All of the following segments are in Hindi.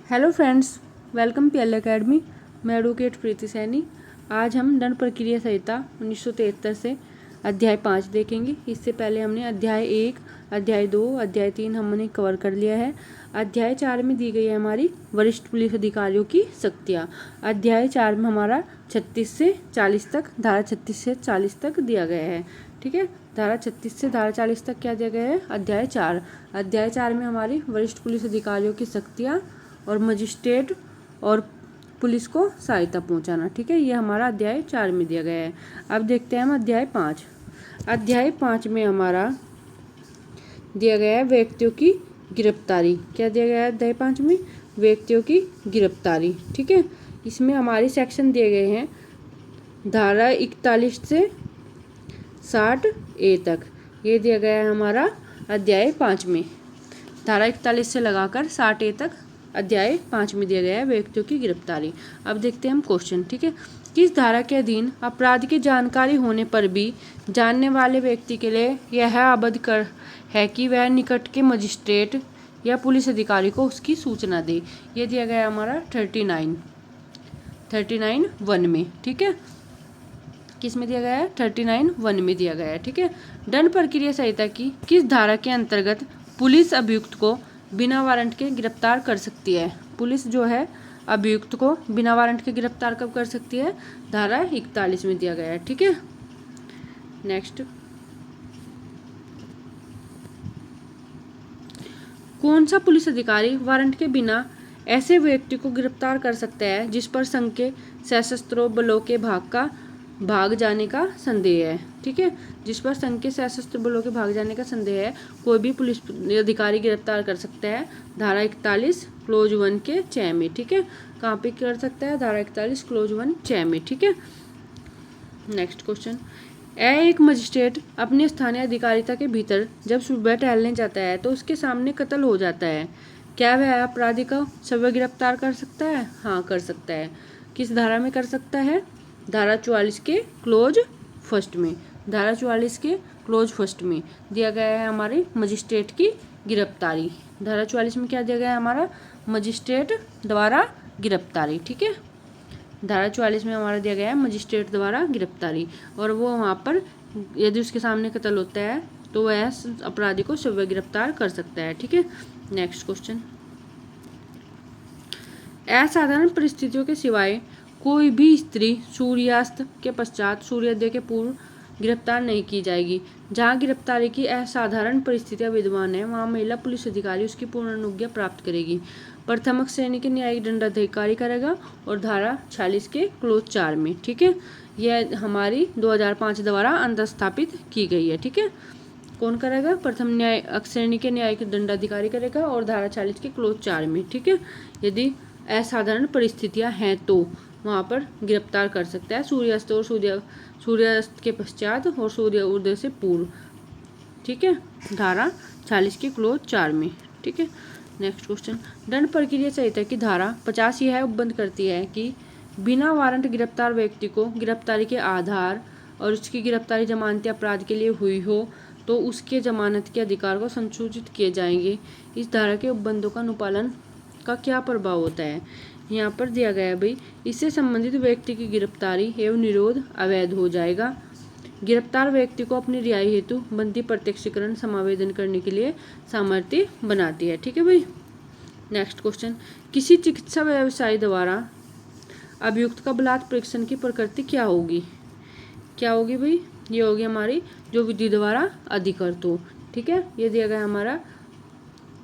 Hello friends, welcome PL academy. मैं एडवोकेट प्रीति सैनी। आज हम दंड प्रक्रिया संहिता 1973 से अध्याय 5 देखेंगे। इससे पहले हमने अध्याय 1, अध्याय 2, अध्याय 3 हमने कवर कर लिया है। अध्याय 4 में दी गई है हमारी वरिष्ठ पुलिस अधिकारियों की शक्तियाँ। अध्याय 4 में हमारा 36 से 40 तक, धारा 36 से 40 तक दिया गया है। ठीक है, धारा 36 से धारा 40 तक क्या दिया गया है? अध्याय 4। अध्याय 4 में हमारी वरिष्ठ पुलिस अधिकारियों की शक्तियाँ और मजिस्ट्रेट और पुलिस को सहायता पहुंचाना। ठीक है, ये हमारा अध्याय 4 में दिया गया है। अब देखते हैं हम अध्याय 5। अध्याय 5 में हमारा दिया गया है व्यक्तियों की गिरफ्तारी। क्या दिया गया है अध्याय 5 में? व्यक्तियों की गिरफ्तारी। ठीक है, इसमें हमारे सेक्शन दिए गए हैं धारा 41 से 60A तक। ये दिया गया है हमारा अध्याय 5 में। धारा 41 से लगाकर 60A तक अध्याय 5 में दिया गया है व्यक्तियों की गिरफ्तारी। अब देखते हैं हम क्वेश्चन। ठीक है, किस धारा के अधीन अपराध की जानकारी होने पर भी जानने वाले व्यक्ति के लिए यह अवध कर है कि वह निकट के मजिस्ट्रेट या पुलिस अधिकारी को उसकी सूचना दे? ये दिया गया है हमारा 39(1) में। ठीक है, किस में दिया गया है? 39(1) में दिया गया है। ठीक है, दंड प्रक्रिया संहिता की किस धारा के अंतर्गत पुलिस अभियुक्त को बिना वारंट के गिरफ्तार कर सकती है? पुलिस जो है अभियुक्त को बिना वारंट के गिरफ्तार कब कर सकती है? धारा 41 में दिया गया है। ठीक है, नेक्स्ट, कौन सा पुलिस अधिकारी वारंट के बिना ऐसे व्यक्ति को गिरफ्तार कर सकता है जिस पर संघ के सशस्त्र बलों के भाग जाने का संदेह है? ठीक है, जिस पर संघ के सशस्त्र बलों के भाग जाने का संदेह है, कोई भी पुलिस अधिकारी गिरफ्तार कर सकता है धारा 41 क्लोज 1 के 6 में। ठीक है, कहाँ पे कर सकता है? धारा 41 क्लोज 1 6 में। ठीक है, नेक्स्ट क्वेश्चन, एक मजिस्ट्रेट अपने स्थानीय अधिकारिता के भीतर जब सुबह टहलने जाता है तो उसके सामने कत्ल हो जाता है, क्या वह अपराधी को सवे गिरफ्तार कर सकता है? हाँ, कर सकता है। किस धारा में कर सकता है? धारा 44 के क्लोज 1 में। धारा 44 के क्लोज 1 में दिया गया है हमारे मजिस्ट्रेट की गिरफ्तारी। धारा 44 में क्या दिया गया है हमारा? मजिस्ट्रेट द्वारा गिरफ्तारी। ठीक है, धारा 44 में हमारा दिया गया है मजिस्ट्रेट द्वारा गिरफ्तारी, और वो वहाँ पर यदि उसके सामने कत्ल होता है तो वह अपराधी को सवे गिरफ्तार कर सकता है। ठीक है, नेक्स्ट क्वेश्चन, असाधारण परिस्थितियों के सिवाय कोई भी स्त्री सूर्यास्त के पश्चात सूर्योदय के पूर्व गिरफ्तार नहीं की जाएगी। जहां गिरफ्तारी की असाधारण परिस्थितियां विद्यमान है वहां महिला पुलिस अधिकारी उसकी पूर्ण अनुज्ञा प्राप्त करेगी। प्रथम श्रेणी के न्यायिक दंडाधिकारी करेगा और धारा 46 के क्लोज 4 में। ठीक है, यह हमारी 2005 द्वारा अंतस्थापित की गई है। ठीक है, कौन करेगा? प्रथम न्यायिक श्रेणी के न्यायिक दंडाधिकारी करेगा और धारा 40 के क्लोज 4 में। ठीक है, यदि असाधारण परिस्थितियां हैं तो वहाँ पर गिरफ्तार कर सकता है सूर्यास्त और सूर्यास्त के पश्चात और सूर्योदय से पूर्व। ठीक है, धारा 40 के क्लोज 4 में। ठीक है, नेक्स्ट क्वेश्चन, दंड प्रक्रिया संहिता की धारा 50 यह उपबंध करती है कि बिना वारंट गिरफ्तार व्यक्ति को गिरफ्तारी के आधार और उसकी गिरफ्तारी जमानती अपराध के लिए हुई हो तो उसके जमानत के अधिकार को संशोधित किए जाएंगे। इस धारा के उपबंधों का अनुपालन का क्या प्रभाव होता है? यहाँ पर दिया गया है भाई, इससे संबंधित व्यक्ति की गिरफ्तारी एवं निरोध अवैध हो जाएगा। गिरफ्तार व्यक्ति को अपनी रिहाई हेतु बंदी प्रत्यक्षीकरण समावेदन करने के लिए सामर्थ्य बनाती है। ठीक है भाई, नेक्स्ट क्वेश्चन, किसी चिकित्सा व्यवसायी द्वारा अभियुक्त का बलात् परीक्षण की प्रकृति क्या होगी? क्या होगी भाई? ये होगी हमारी जो विधि द्वारा अधिकृत हो। ठीक है, ये दिया गया हमारा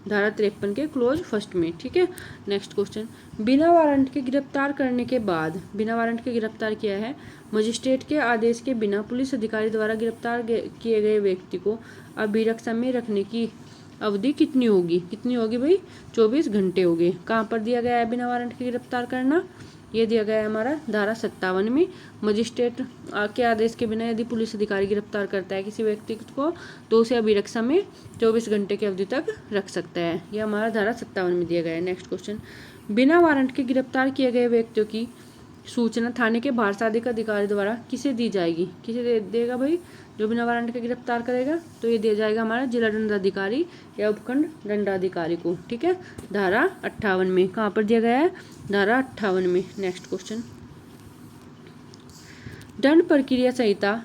धारा 53 के क्लोज 1 में। ठीक है, नेक्स्ट क्वेश्चन, बिना वारंट के गिरफ्तार करने के बाद, बिना वारंट के गिरफ्तार किया है मजिस्ट्रेट के आदेश के बिना पुलिस अधिकारी द्वारा गिरफ्तार किए गए व्यक्ति को अभिरक्षा में रखने की अवधि कितनी होगी? कितनी होगी भाई? 24 घंटे होगी। कहाँ पर दिया गया है बिना वारंट के गिरफ्तार करना? ये दिया गया है हमारा धारा 57 में। मजिस्ट्रेट के आदेश के बिना यदि पुलिस अधिकारी गिरफ्तार करता है किसी व्यक्ति को तो उसे अभिरक्षा में 24 घंटे की अवधि तक रख सकता है। यह हमारा धारा 57 में दिया गया है। नेक्स्ट क्वेश्चन, बिना वारंट के गिरफ्तार किए गए व्यक्तियों की सूचना थाने के भारसाधिक अधिकारी द्वारा किसे दी जाएगी? किसे देगा भाई? जो बिना वारंट के गिरफ्तार करेगा तो ये दिया जाएगा हमारा जिला दंडाधिकारी या उपखंड दंडाधिकारी को। ठीक है, धारा 58 में। कहाँ पर दिया गया है? धारा 58 में। नेक्स्ट क्वेश्चन, दंड प्रक्रिया संहिता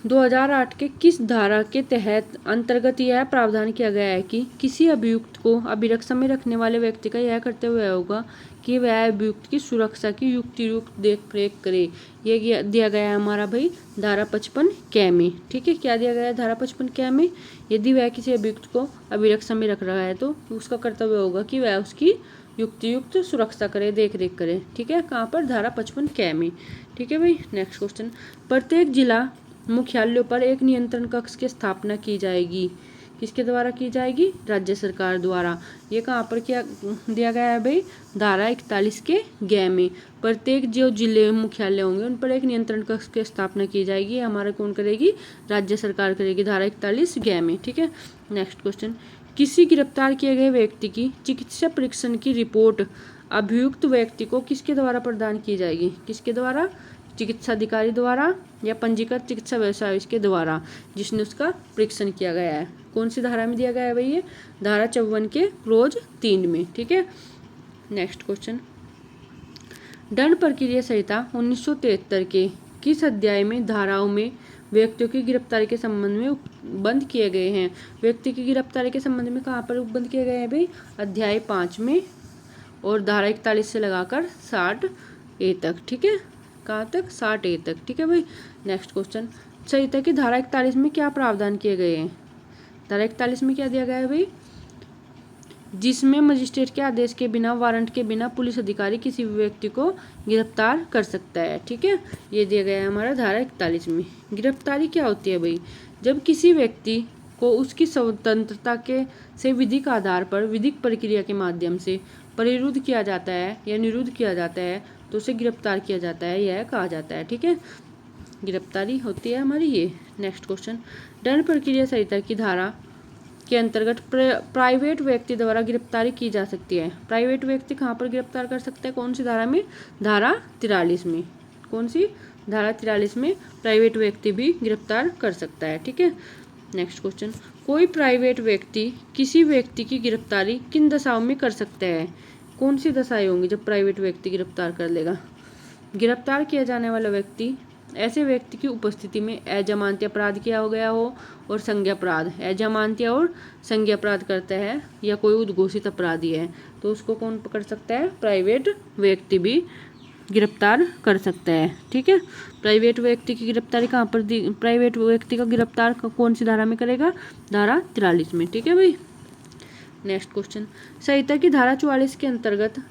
2008 के किस धारा के तहत अंतर्गत यह प्रावधान किया गया है कि किसी अभियुक्त को अभिरक्षा समय रखने वाले व्यक्ति का यह कर्तव्य होगा कि वह अभियुक्त की सुरक्षा की युक्तियुक्त देखरेख करे। ये दिया गया है हमारा भाई धारा 55 कै में। ठीक है, क्या दिया गया है धारा 55 कै में? यदि वह किसी अभियुक्त को अभिरक्षा में रख रहा है तो उसका कर्तव्य होगा कि वह उसकी युक्तियुक्त सुरक्षा करे, देख रेख करे। ठीक है, कहाँ पर? धारा 55 कै में। ठीक है भाई, नेक्स्ट क्वेश्चन, प्रत्येक जिला मुख्यालयों पर एक नियंत्रण कक्ष की स्थापना की जाएगी। किसके द्वारा की जाएगी? राज्य सरकार द्वारा। ये कहाँ पर क्या दिया गया है भाई? धारा 41 के ग में। प्रत्येक जो जिले मुख्यालय होंगे उन पर एक नियंत्रण कक्ष की स्थापना की जाएगी। हमारा कौन करेगी? राज्य सरकार करेगी, धारा 41 ग में। ठीक है, नेक्स्ट क्वेश्चन, किसी गिरफ्तार किए गए व्यक्ति की चिकित्सा परीक्षण की रिपोर्ट अभियुक्त व्यक्ति को किसके द्वारा प्रदान की जाएगी? किसके द्वारा? चिकित्सा अधिकारी द्वारा या पंजीकृत चिकित्सा व्यवसाय के द्वारा जिसने उसका परीक्षण किया गया है। कौन सी धारा में दिया गया है भाई? ये धारा 54 के क्लोज 3 में। ठीक है, नेक्स्ट क्वेश्चन, दंड प्रक्रिया संहिता 1973 के किस अध्याय में धाराओं में व्यक्तियों की गिरफ्तारी के संबंध में उपबंध किए गए हैं? व्यक्ति की गिरफ्तारी के संबंध में कहाँ पर उपबंध किए गए हैं भाई? अध्याय 5 में और धारा 41 से लगाकर 60A तक। ठीक है, कहाँ तक? 60A तक। ठीक है भाई, नेक्स्ट क्वेश्चन, संहिता की धारा 41 में क्या प्रावधान किए गए हैं? धारा 41 में क्या दिया गया है भाई? जिसमें मजिस्ट्रेट के आदेश के बिना, वारंट के बिना पुलिस अधिकारी किसी भी व्यक्ति को गिरफ्तार कर सकता है। ठीक है, ये दिया गया है हमारा धारा 41 में। गिरफ्तारी क्या होती है भाई? जब किसी व्यक्ति को उसकी स्वतंत्रता के से विधिक आधार पर विधिक प्रक्रिया के माध्यम से परिरुद्ध किया जाता है या निरुद्ध किया जाता है तो उसे गिरफ्तार किया जाता है, यह कहा जाता है। ठीक है, गिरफ्तारी होती है हमारी ये। नेक्स्ट क्वेश्चन, दंड प्रक्रिया संहिता की धारा के अंतर्गत प्राइवेट व्यक्ति द्वारा गिरफ्तारी की जा सकती है। प्राइवेट व्यक्ति कहाँ पर गिरफ्तार कर सकते हैं? कौन सी धारा में? धारा 43 में। कौन सी? धारा 43 में प्राइवेट व्यक्ति भी गिरफ्तार कर सकता है। ठीक है, नेक्स्ट क्वेश्चन, कोई प्राइवेट व्यक्ति किसी व्यक्ति की गिरफ्तारी किन दशाओं में कर सकता है? कौन सी दशाएं होंगी जब प्राइवेट व्यक्ति गिरफ्तार कर लेगा? गिरफ्तार किया जाने वाला व्यक्ति ऐसे व्यक्ति की उपस्थिति में अजमानती अपराध किया हो गया हो और संज्ञा अपराध, अजमानती और संज्ञा अपराध करता है या कोई उद्घोषित अपराधी है तो उसको कौन पकड़ सकता है? प्राइवेट व्यक्ति भी गिरफ्तार कर सकता है। ठीक है, प्राइवेट व्यक्ति की गिरफ्तारी कहाँ पर? प्राइवेट व्यक्ति का गिरफ्तार कौन सी धारा में करेगा? धारा 43 में। ठीक है भाई, नेक्स्ट क्वेश्चन, संहिता की धारा 44 के अंतर्गत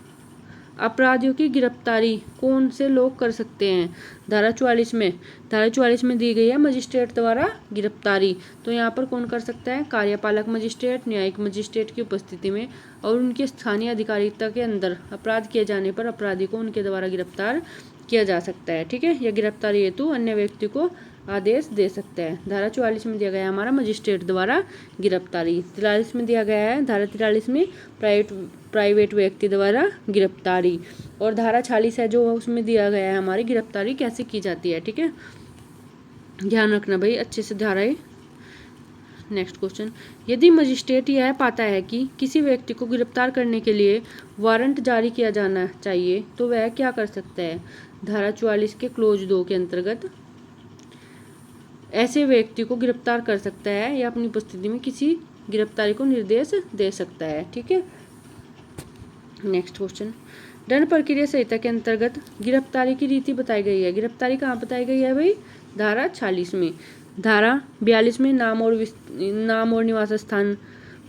अपराधियों की गिरफ्तारी कौन से लोग कर सकते हैं? धारा 44 में दी गई है मजिस्ट्रेट द्वारा गिरफ्तारी। तो यहाँ पर कौन कर सकता है? कार्यपालक मजिस्ट्रेट, न्यायिक मजिस्ट्रेट की उपस्थिति में और उनके स्थानीय अधिकारिता के अंदर अपराध किए जाने पर अपराधी को उनके द्वारा गिरफ्तार किया जा सकता है। ठीक है, यह गिरफ्तारी हेतु अन्य व्यक्ति को आदेश दे सकता है। धारा 44 में दिया गया है हमारा मजिस्ट्रेट द्वारा गिरफ्तारी। 43 में दिया गया है, धारा 43 में प्राइवेट व्यक्ति द्वारा गिरफ्तारी। और धारा 46 है जो उसमें दिया गया है हमारी गिरफ्तारी कैसे की जाती है। ठीक है, ध्यान रखना भाई अच्छे से धाराएं। नेक्स्ट क्वेश्चन, यदि मजिस्ट्रेट यह पाता है कि किसी व्यक्ति को गिरफ्तार करने के लिए वारंट जारी किया जाना चाहिए तो वह क्या कर सकता है? धारा 44 के क्लोज 2 के अंतर्गत ऐसे व्यक्ति को गिरफ्तार कर सकता है या अपनी उपस्थिति में किसी गिरफ्तारी को निर्देश दे सकता है। ठीक है, नेक्स्ट क्वेश्चन, दंड प्रक्रिया संहिता के अंतर्गत गिरफ्तारी की रीति बताई गई है। गिरफ्तारी कहाँ बताई गई है भाई? धारा 46 में। धारा 42 में नाम और निवास स्थान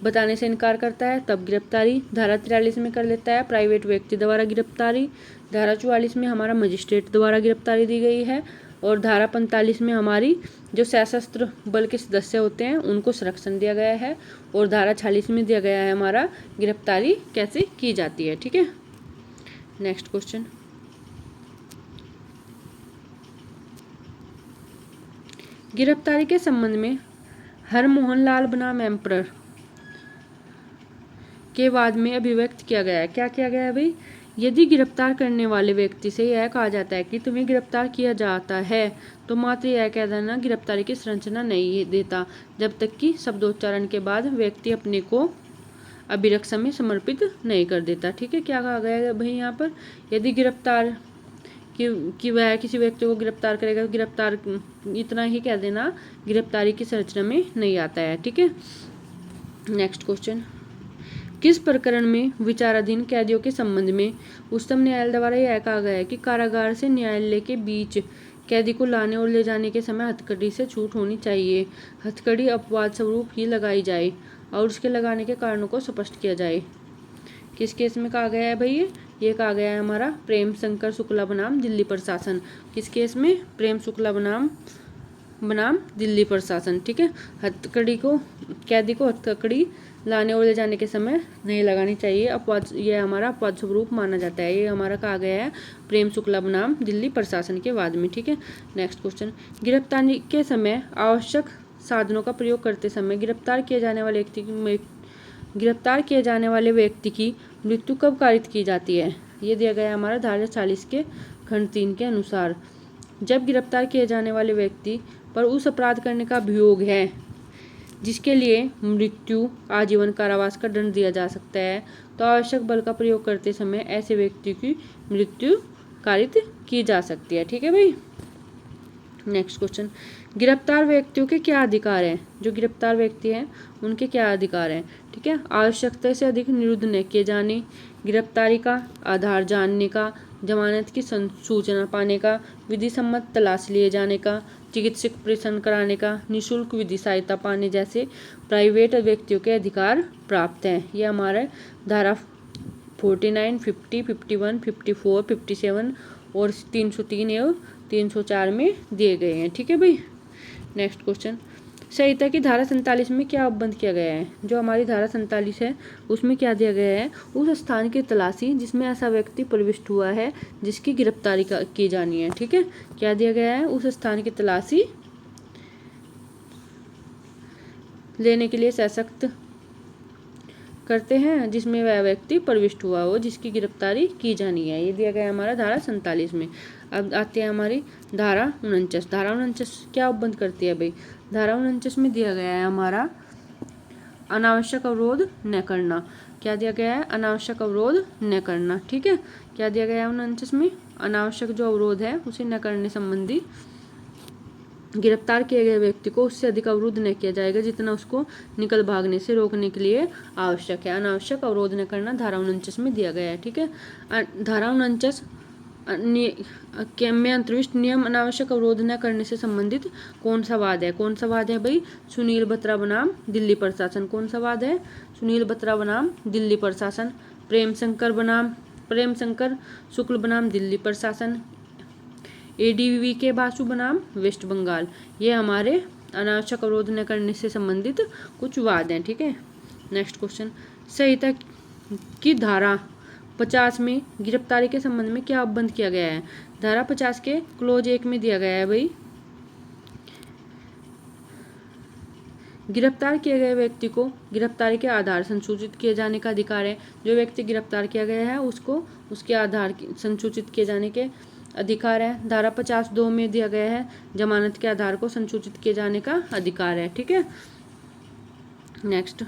बताने से इनकार करता है तब गिरफ्तारी। धारा 43 में कर लेता है प्राइवेट व्यक्ति द्वारा गिरफ्तारी। धारा 44 में हमारा मजिस्ट्रेट द्वारा गिरफ्तारी दी गई है और धारा 45 में हमारी जो सशस्त्र बल के सदस्य होते हैं उनको संरक्षण दिया गया है और धारा 46 में दिया गया है हमारा गिरफ्तारी कैसे की जाती है। ठीक है, नेक्स्ट क्वेश्चन, गिरफ्तारी के संबंध में हरमोहन लाल बनाम एम्परर के बाद में अभिव्यक्त किया गया है। क्या किया गया है भाई? यदि गिरफ्तार करने वाले व्यक्ति से यह कहा जाता है कि तुम्हें गिरफ्तार किया जाता है तो मात्र यह कह देना गिरफ्तारी की संरचना नहीं देता जब तक कि शब्दोच्चारण के बाद व्यक्ति अपने को अभिरक्षा में समर्पित नहीं कर देता। ठीक है, क्या कहा गया है भाई यहाँ पर, यदि गिरफ्तार कि वह किसी व्यक्ति को गिरफ्तार करेगा, गिरफ्तार इतना ही कह देना गिरफ्तारी की संरचना में नहीं आता है। ठीक है, नेक्स्ट क्वेश्चन, किस प्रकरण में विचाराधीन कैदियों के संबंध में उच्चतम न्यायालय द्वारा यह कहा गया है कि कारागार से न्यायालय के बीच कैदी को लाने और ले जाने के समय हथकड़ी से छूट होनी चाहिए। हथकड़ी अपवाद स्वरूप ही लगाई जाए और उसके लगाने के कारणों को स्पष्ट किया जाए। किस केस में कहा गया है भाई, ये कहा गया है हमारा प्रेम शंकर शुक्ला बनाम दिल्ली प्रशासन। किस केस में, प्रेम शुक्ला बनाम दिल्ली प्रशासन। ठीक है, हथकड़ी को कैदी को हथकड़ी लाने और ले जाने के समय नहीं लगानी चाहिए, अपवाद, यह हमारा अपवाद स्वरूप माना जाता है। ये हमारा कहा गया है प्रेम शुक्ला बनाम दिल्ली प्रशासन के बाद में। ठीक है, नेक्स्ट क्वेश्चन, गिरफ्तारी के समय आवश्यक साधनों का प्रयोग करते समय गिरफ्तार किए जाने वाले व्यक्ति की मृत्यु कब कारित की जाती है। ये दिया गया है हमारा धारा 40 के खंड 3 के अनुसार, जब गिरफ्तार किए जाने वाले व्यक्ति पर उस अपराध करने का अभियोग है जिसके लिए मृत्यु आजीवन कारावास का दंड दिया जा सकता है तो आवश्यक बल का प्रयोग करते समय ऐसे व्यक्ति की मृत्यु कारित की जा सकती है। ठीक है भाई, नेक्स्ट क्वेश्चन, गिरफ्तार व्यक्तियों के क्या अधिकार हैं, जो गिरफ्तार व्यक्ति हैं उनके क्या अधिकार हैं। ठीक है, आवश्यकता से अधिक निरुद्ध न किए जाने, गिरफ्तारी का आधार जानने का, जमानत की सूचना पाने का, विधि सम्मत तलाश लिए जाने का, चिकित्सक परीक्षण कराने का, निःशुल्क विधि सहायता पाने जैसे प्राइवेट व्यक्तियों के अधिकार प्राप्त हैं। ये हमारे धारा 49, 50, 51, 54, 57 और 303 एवं 304 में दिए गए हैं। ठीक है भाई, नेक्स्ट क्वेश्चन, संहिता की धारा 47 में क्या उपबंध किया गया है। जो हमारी धारा 47 है उसमें क्या दिया गया है, उस स्थान की तलाशी जिसमें ऐसा व्यक्ति प्रविष्ट हुआ है जिसकी गिरफ्तारी की जानी है। ठीक है, क्या दिया गया है, उस स्थान की तलाशी लेने के लिए सशक्त करते हैं जिसमें वह व्यक्ति प्रविष्ट हुआ हो जिसकी गिरफ्तारी की जानी है। ये दिया गया है हमारा धारा 47 में। अब आती है हमारी धारा 49। धारा 49 क्या उपबंध करती है भाई, धारा 49 में दिया गया है हमारा अनावश्यक अवरोध न करना। क्या दिया गया है, अनावश्यक अवरोध न करना। ठीक है, क्या दिया गया है 49 में, अनावश्यक जो अवरोध है उसे न करने संबंधी गिरफ्तार किए गए व्यक्ति को उससे अधिक अवरुद्ध न किया जाएगा जितना उसको निकल भागने से रोकने के लिए आवश्यक है। अनावश्यक अवरोध न करना धारा 49 में दिया गया है। ठीक है, धारा 49 में अंतर्विष्ट नियम अनावश्यक अवरोध न करने से संबंधित कौन सा वाद है, कौन सा वाद है भाई, सुनील बत्रा बनाम दिल्ली प्रशासन। कौन सा वाद है, सुनील बत्रा बनाम दिल्ली प्रशासन। प्रेम शंकर शुक्ल बनाम दिल्ली प्रशासन। ADV के बासु बनाम वेस्ट बंगाल। ये हमारे अनावश्यक अवरोध न करने से संबंधित कुछ वाद हैं। ठीक है, नेक्स्ट क्वेश्चन, संहिता की धारा 50 में गिरफ्तारी के संबंध में क्या उपबंध किया गया है। धारा 50 के क्लोज 1 में दिया गया है भाई, गिरफ्तार किए गए व्यक्ति को गिरफ्तारी के आधार संसूचित किए जाने का अधिकार है। जो व्यक्ति गिरफ्तार किया गया है उसको उसके आधार संसूचित किए जाने के अधिकार है। धारा 50(2) में दिया गया है जमानत के आधार को संसूचित किए जाने का अधिकार है। ठीक है, नेक्स्ट,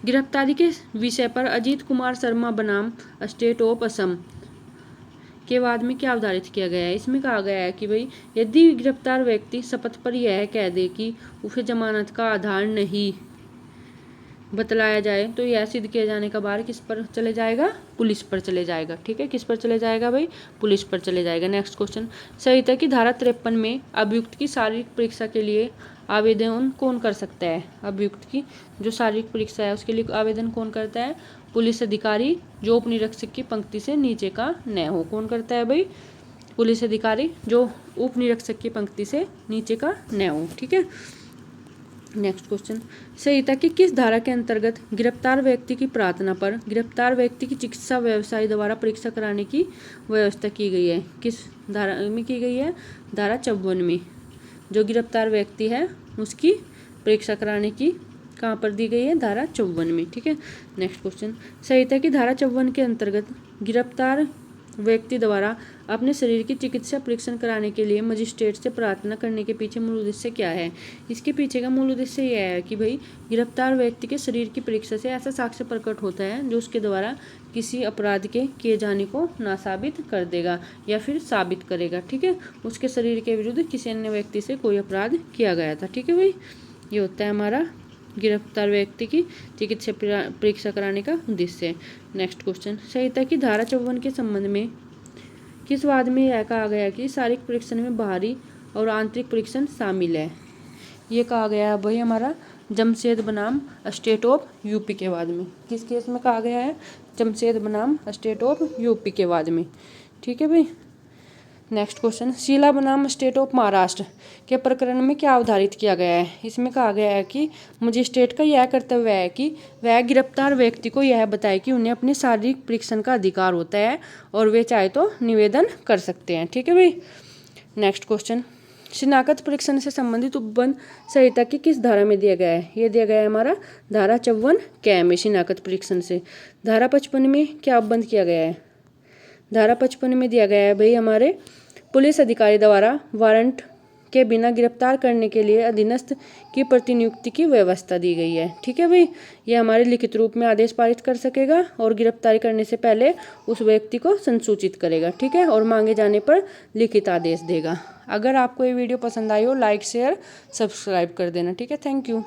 गिरफ्तारी के विषय पर अजीत कुमार शर्मा बनाम स्टेट ऑफ असम के बाद में क्या अवधारित किया गया है। इसमें कहा गया है कि भाई यदि गिरफ्तार व्यक्ति शपथ पर यह कह दे कि उसे जमानत का आधार नहीं बतलाया जाए तो यह सिद्ध किए जाने का भार किस पर चले जाएगा, पुलिस पर चले जाएगा। ठीक है, किस पर चले जाएगा भाई, पुलिस पर चले जाएगा। नेक्स्ट क्वेश्चन, संहिता की धारा 53 में अभियुक्त की शारीरिक परीक्षा के लिए आवेदन कौन कर सकता है। अभियुक्त की जो शारीरिक परीक्षा है उसके लिए आवेदन कौन करता है, पुलिस अधिकारी जो उपनिरीक्षक की पंक्ति से नीचे का न हो। कौन करता है भाई, पुलिस अधिकारी जो उपनिरीक्षक की पंक्ति से नीचे का न हो। ठीक है, नेक्स्ट क्वेश्चन, संहिता की किस धारा के अंतर्गत गिरफ्तार व्यक्ति की प्रार्थना पर गिरफ्तार व्यक्ति की चिकित्सा व्यवसायी द्वारा परीक्षा कराने की व्यवस्था की गई है। किस धारा में की गई है, धारा 54 में। जो गिरफ्तार व्यक्ति है उसकी परीक्षा कराने की कहाँ पर दी गई है? धारा 54 में। ठीक है, नेक्स्ट क्वेश्चन, संहिता की धारा 54 के अंतर्गत गिरफ्तार व्यक्ति द्वारा अपने शरीर की चिकित्सा परीक्षण कराने के लिए मजिस्ट्रेट से प्रार्थना करने के पीछे मूल उद्देश्य क्या है? इसके पीछे का मूल उद्देश्य यह है कि भाई गिरफ्तार व्यक्ति के शरीर की परीक्षा से ऐसा साक्ष्य प्रकट होता है जो उसके द्वारा किसी अपराध के किए जाने को नासाबित कर देगा या फिर साबित करेगा। ठीक है, उसके शरीर के विरुद्ध किसी अन्य व्यक्ति से कोई अपराध किया गया था। ठीक है भाई, ये होता है हमारा गिरफ्तार व्यक्ति की चिकित्सा परीक्षा कराने का उद्देश्य। नेक्स्ट क्वेश्चन, संहिता की धारा 54 के संबंध में किस वाद में यह कहा गया कि शारीरिक परीक्षण में बाहरी और आंतरिक परीक्षण शामिल है? ये कहा गया है भाई हमारा जमशेद बनाम स्टेट ऑफ यूपी के वाद में। किस केस में कहा गया है? जमशेद बनाम स्टेट ऑफ यूपी के वाद में। ठीक है भाई, नेक्स्ट क्वेश्चन, शीला बनाम स्टेट ऑफ महाराष्ट्र के प्रकरण में क्या अवधारित किया गया है? इसमें कहा गया है कि मजिस्ट्रेट का यह कर्तव्य है कि वह गिरफ्तार व्यक्ति को यह बताए कि उन्हें अपने शारीरिक परीक्षण का अधिकार होता है और वे चाहे तो निवेदन कर सकते हैं। ठीक है भाई, नेक्स्ट क्वेश्चन, शिनाख्त परीक्षण से संबंधित उपबंध संहिता की किस धारा में दिया गया है? ये दिया गया है हमारा धारा 54 कै में शिनाख्त परीक्षण से। धारा 55 में क्या उपबंध किया गया है? धारा 55 में दिया गया है भाई हमारे पुलिस अधिकारी द्वारा वारंट के बिना गिरफ्तार करने के लिए अधीनस्थ की प्रतिनियुक्ति की व्यवस्था दी गई है। ठीक है भाई, ये हमारे लिखित रूप में आदेश पारित कर सकेगा और गिरफ्तारी करने से पहले उस व्यक्ति को संसूचित करेगा। ठीक है, और मांगे जाने पर लिखित आदेश देगा। अगर आपको ये वीडियो पसंद आई हो लाइक शेयर सब्सक्राइब कर देना। ठीक है, थैंक यू।